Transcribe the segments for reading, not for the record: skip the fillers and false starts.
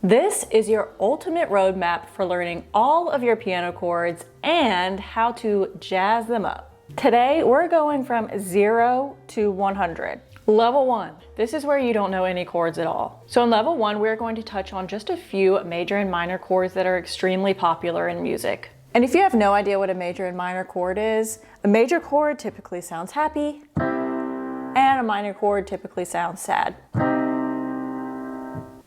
This is your ultimate roadmap for learning all of your piano chords and how to jazz them up. Today, we're going from 0 to 100. Level 1, this is where you don't know any chords at all. So in level 1, we're going to touch on just a few major and minor chords that are extremely popular in music. And if you have no idea what a major and minor chord is, a major chord typically sounds happy, and a minor chord typically sounds sad.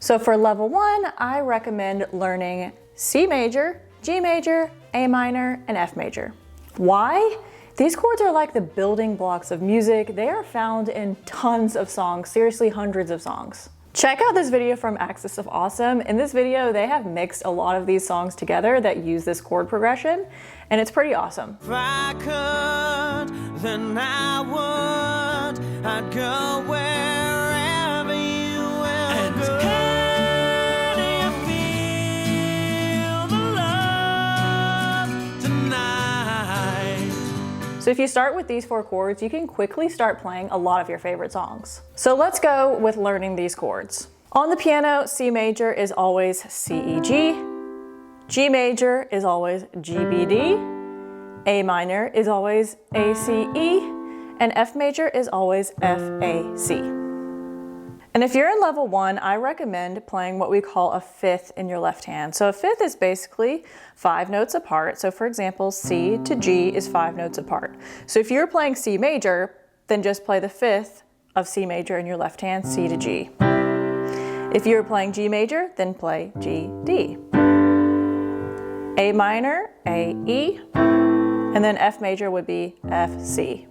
So for level 1, I recommend learning C major, G major, A minor, and F major. Why? These chords are like the building blocks of music. They are found in tons of songs, seriously hundreds of songs. Check out this video from Axis of Awesome. In this video, they have mixed a lot of these songs together that use this chord progression, and it's pretty awesome. If I could, then I would. I'd go wherever you will go. Can you feel the love tonight? So if you start with these 4 chords, you can quickly start playing a lot of your favorite songs. So let's go with learning these chords. On the piano, C major is always C, E, G. G major is always G, B, D. A minor is always A, C, E. And F major is always F, A, C. And if you're in level 1, I recommend playing what we call a fifth in your left hand. So a fifth is basically 5 notes apart. So for example, C to G is 5 notes apart. So if you're playing C major, then just play the fifth of C major in your left hand, C to G. If you're playing G major, then play G, D. A minor, A, E, and then F major would be F, C.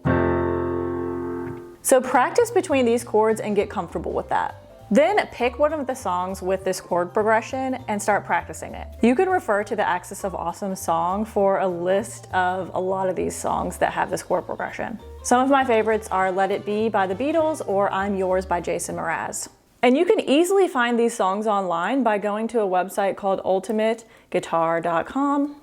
So practice between these chords and get comfortable with that. Then pick one of the songs with this chord progression and start practicing it. You can refer to the Axis of Awesome song for a list of a lot of these songs that have this chord progression. Some of my favorites are Let It Be by the Beatles or I'm Yours by Jason Mraz. And you can easily find these songs online by going to a website called ultimateguitar.com,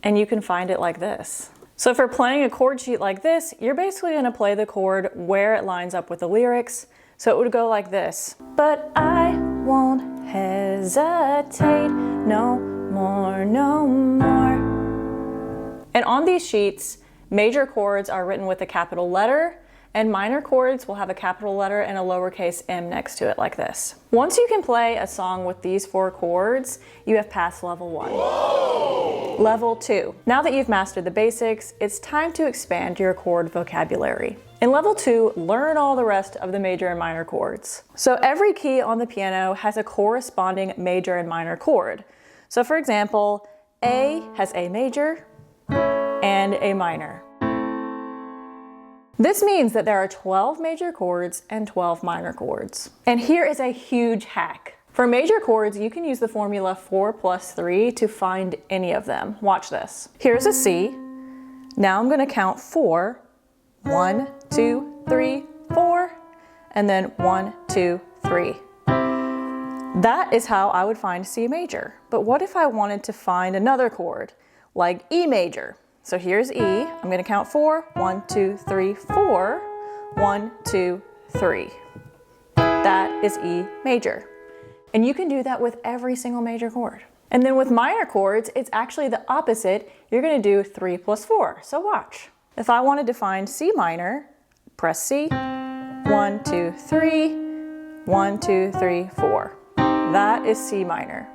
and you can find it like this. So for playing a chord sheet like this, you're basically going to play the chord where it lines up with the lyrics. So it would go like this. But I won't hesitate no more, no more. And on these sheets, major chords are written with a capital letter, and minor chords will have a capital letter and a lowercase m next to it like this. Once you can play a song with these 4 chords, you have passed level 1. Whoa! Level 2. Now that you've mastered the basics, it's time to expand your chord vocabulary. In level 2, learn all the rest of the major and minor chords. So every key on the piano has a corresponding major and minor chord. So for example, A has A major and A minor. This means that there are 12 major chords and 12 minor chords. And here is a huge hack. For major chords, you can use the formula 4 plus 3 to find any of them. Watch this. Here's a C. Now I'm going to count 4. 1, 2, 3, 4, and then 1, 2, 3. That is how I would find C major. But what if I wanted to find another chord, like E major? So here's E. I'm going to count 4. 1, 2, 3, 4. 1, 2, 3. That is E major. And you can do that with every single major chord. And then with minor chords, it's actually the opposite. You're going to do 3 plus 4. So watch. If I wanted to find C minor, press C. 1, 2, 3. 1, 2, 3, 4. That is C minor.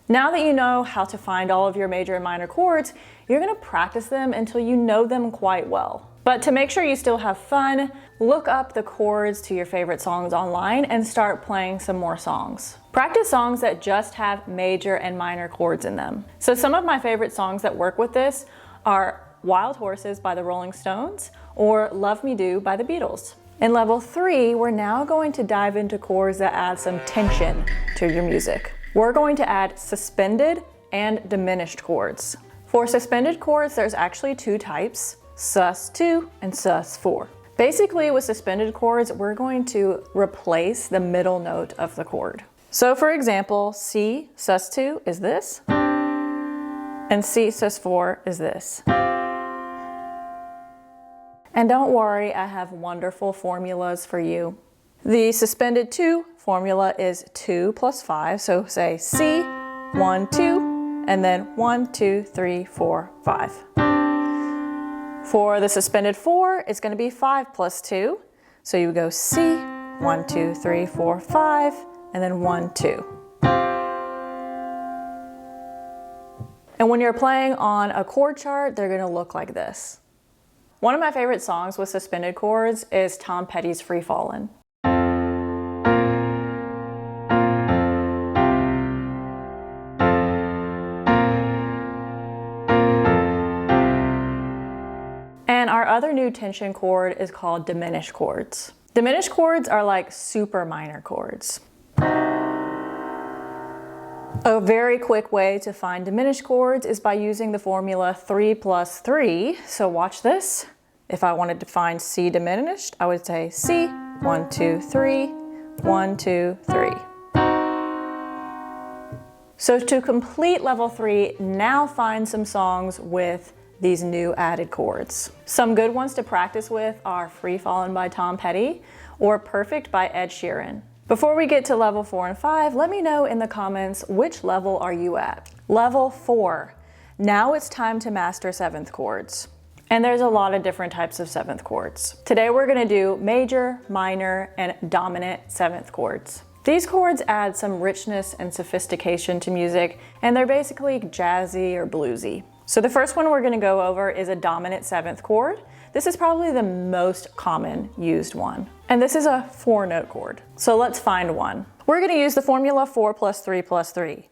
Now that you know how to find all of your major and minor chords, you're going to practice them until you know them quite well. But to make sure you still have fun, look up the chords to your favorite songs online and start playing some more songs. Practice songs that just have major and minor chords in them. So some of my favorite songs that work with this are Wild Horses by the Rolling Stones or Love Me Do by the Beatles. In level 3, we're now going to dive into chords that add some tension to your music. We're going to add suspended and diminished chords. For suspended chords, there's actually 2 types, sus2 and sus4. Basically, with suspended chords, we're going to replace the middle note of the chord. So for example, C sus2 is this, and C sus4 is this. And don't worry, I have wonderful formulas for you. The suspended 2 formula is 2 plus 5, so say C, 1, 2, and then 1, 2, 3, 4, 5. For the suspended 4, it's going to be 5 plus 2, so you would go C, 1, 2, 3, 4, 5, and then 1, 2. And when you're playing on a chord chart, they're going to look like this. One of my favorite songs with suspended chords is Tom Petty's Free Fallin'. And our other new tension chord is called diminished chords. Diminished chords are like super minor chords. A very quick way to find diminished chords is by using the formula 3 plus 3. So watch this. If I wanted to find C diminished, I would say C, 1, 2, 3, 1, 2, 3. So to complete level 3, now find some songs with these new added chords. Some good ones to practice with are Free Fallin' by Tom Petty or Perfect by Ed Sheeran. Before we get to level 4 and 5, let me know in the comments which level are you at. Level 4. Now it's time to master 7th chords. And there's a lot of different types of 7th chords. Today we're going to do major, minor, and dominant 7th chords. These chords add some richness and sophistication to music, and they're basically jazzy or bluesy. So the first one we're going to go over is a dominant 7th chord. This is probably the most common used one. And this is a 4-note chord. So let's find one. We're going to use the formula 4 plus 3 plus 3.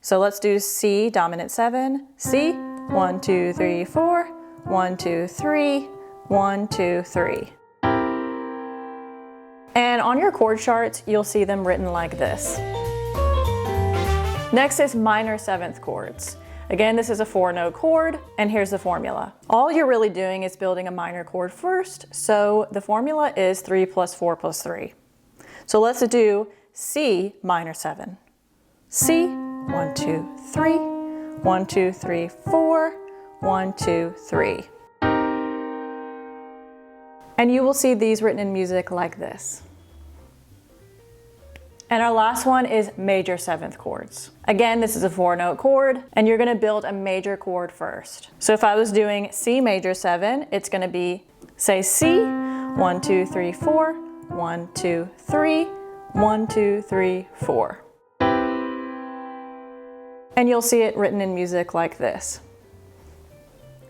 So let's do C dominant 7, C, 1, 2, 3, 4, 1, 2, 3, 1, 2, 3. And on your chord charts, you'll see them written like this. Next is minor 7th chords. Again, this is a 4-note chord, and here's the formula. All you're really doing is building a minor chord first, so the formula is 3 plus 4 plus 3. So let's do C minor 7. C, 1, 2, 3, 1, 2, 3, 4, 1, 2, 3. And you will see these written in music like this. And our last one is major 7th chords. Again, this is a 4-note chord, and you're gonna build a major chord first. So if I was doing C major 7, it's gonna be, say C, 1, 2, 3, 4, 1, 2, 3, 1, 2, 3, 4. And you'll see it written in music like this.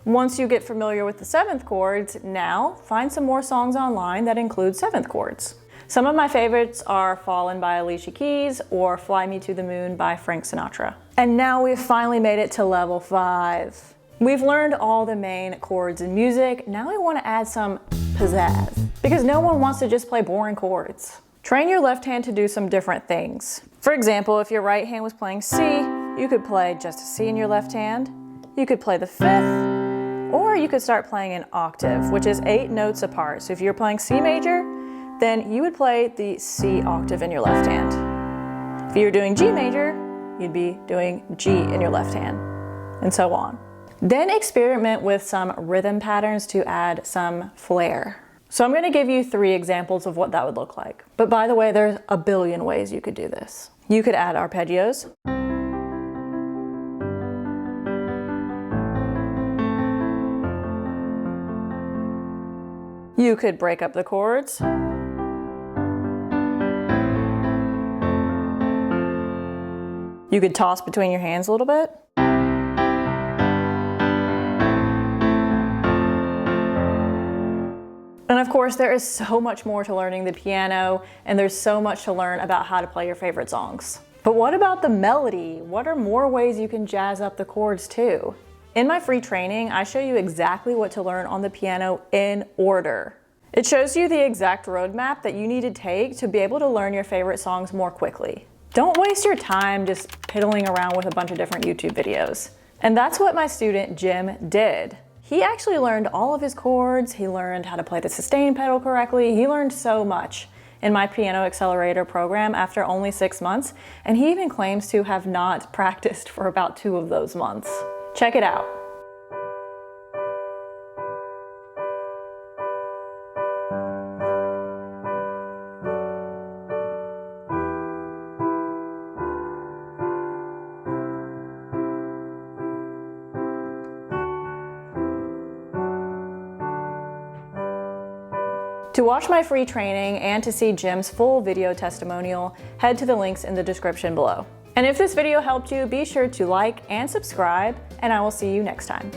Once you get familiar with the 7th chords, now find some more songs online that include 7th chords. Some of my favorites are Fallin' by Alicia Keys or Fly Me to the Moon by Frank Sinatra. And now we've finally made it to level 5. We've learned all the main chords in music. Now we want to add some pizzazz, because no one wants to just play boring chords. Train your left hand to do some different things. For example, if your right hand was playing C, you could play just a C in your left hand. You could play the 5th, or you could start playing an octave, which is 8 notes apart. So if you're playing C major, then you would play the C octave in your left hand. If you're doing G major, you'd be doing G in your left hand, and so on. Then experiment with some rhythm patterns to add some flair. So I'm going to give you 3 examples of what that would look like. But by the way, there's a billion ways you could do this. You could add arpeggios. You could break up the chords. You could toss between your hands a little bit. And of course, there is so much more to learning the piano, and there's so much to learn about how to play your favorite songs. But what about the melody? What are more ways you can jazz up the chords too? In my free training, I show you exactly what to learn on the piano in order. It shows you the exact roadmap that you need to take to be able to learn your favorite songs more quickly. Don't waste your time just piddling around with a bunch of different YouTube videos. And that's what my student Jim did. He actually learned all of his chords, he learned how to play the sustain pedal correctly, he learned so much in my Piano Accelerator program after only 6 months, and he even claims to have not practiced for about 2 of those months. Check it out. To watch my free training and to see Jim's full video testimonial, head to the links in the description below. And if this video helped you, be sure to like and subscribe, and I will see you next time.